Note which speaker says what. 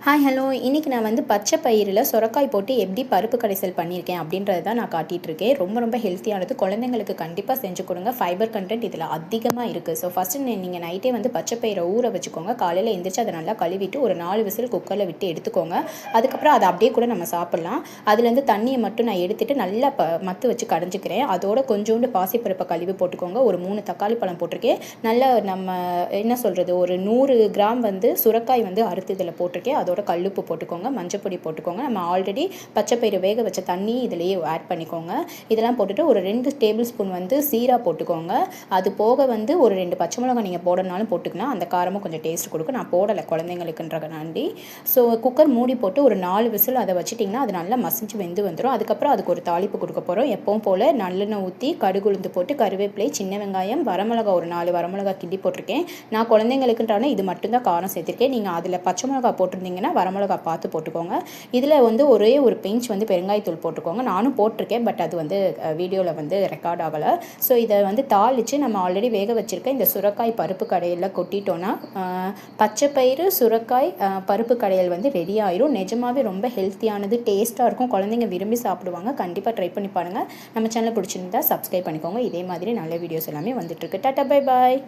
Speaker 1: Hi hello இன்றைக்கி நான் வந்து பச்சை பயிரில் சுரக்காய் போட்டு எப்படி பருப்பு கடைசல் பண்ணியிருக்கேன் அப்படின்றது தான் நான் காட்டிகிட்ருக்கேன். ரொம்ப ஹெல்த்தியானது, குழந்தைங்களுக்கு கண்டிப்பாக செஞ்சு கொடுங்க. ஃபைபர் கண்டென்ட் இதில் அதிகமாக இருக்குது. ஸோ ஃபஸ்ட்டு நீங்கள் நைட்டே வந்து பச்சை பயிரை ஊற வச்சுக்கோங்க. காலையில் எந்திரிச்சு அதை நல்லா கழுவிட்டு ஒரு 4 விசில் குக்கரில் விட்டு எடுத்துக்கோங்க. அதுக்கப்புறம் அதை அப்படியே கூட நம்ம சாப்பிட்லாம். அதுலேருந்து தண்ணியை மட்டும் நான் எடுத்துகிட்டு நல்லா மத்து வச்சு கடைஞ்சிக்கிறேன். அதோட கொஞ்சோண்டு பாசிப்பருப்பை கழுவி போட்டுக்கோங்க. ஒரு 3 தக்காளி பழம் போட்டிருக்கேன். நல்லா நம்ம என்ன சொல்கிறது, ஒரு 100 கிராம் வந்து சுரக்காய் வந்து அறுத்து இதில் போட்டிருக்கேன். அதோட கல்லுப்பு போட்டுக்கோங்க, மஞ்சப்பொடி போட்டுக்கோங்க. நம்ம ஆல்ரெடி பச்சை பயிறு வேக வச்ச தண்ணி இதிலேயே ஆட் பண்ணிக்கோங்க. இதெல்லாம் போட்டுட்டு ஒரு 2 டேபிள் ஸ்பூன் வந்து சீரா போட்டுக்கோங்க. அது போக வந்து ஒரு 2 பச்சை மிளகாய் நீங்கள் போடணும்னாலும் போட்டுக்கலாம். அந்த காரமும் கொஞ்சம் டேஸ்ட் கொடுக்கும். நான் போடலை குழந்தைங்களுக்குன்றனாண்டி. ஸோ குக்கர் மூடி போட்டு ஒரு 4 விசில் அதை வச்சுட்டிங்கன்னா அது நல்லா மசிஞ்சு வெந்து வந்துடும். அதுக்கப்புறம் அதுக்கு ஒரு தாளிப்பு கொடுக்க போகிறோம். எப்பவும் போல் நல்லெண்ணெய் ஊற்றி கடுகு உளுந்து போட்டு கருவேப்பிலை, சின்ன வெங்காயம், வரமிளகா ஒரு 4 வரமிளகா கிள்ளி போட்டிருக்கேன். நான் குழந்தைங்களுக்குன்றானே இது மட்டும்தான் காரம் சேர்த்திருக்கேன். நீங்கள் அதில் பச்சை மிளகா போட்டிருந்தீங்கன்னா வரமிளகா பார்த்து போட்டுக்கோங்க. இதில் வந்து ஒரே ஒரு பிஞ்ச் வந்து பெருங்காயத்தூள் போட்டுக்கோங்க. நானும் போட்டிருக்கேன், பட் அது வந்து வீடியோவில் வந்து ரெக்கார்ட் ஆகலை. ஸோ இதை வந்து தாளித்து நம்ம ஆல்ரெடி வேக வச்சுருக்க இந்த சுரக்காய் பருப்பு கடையில் கொட்டிட்டோன்னா பச்சை பயிறு சுரக்காய் பருப்பு கடையில் வந்து ரெடி ஆயிரும். நிஜமாகவே ரொம்ப ஹெல்த்தியானது, டேஸ்ட்டாக இருக்கும். குழந்தைங்க விரும்பி சாப்பிடுவாங்க. கண்டிப்பாக ட்ரை பண்ணி பாருங்கள். நம்ம சேனல் பிடிச்சிருந்தா சப்ஸ்கிரைப் பண்ணிக்கோங்க. இதே மாதிரி நல்ல வீடியோஸ் எல்லாமே வந்துட்டுருக்கு. Tata bye bye.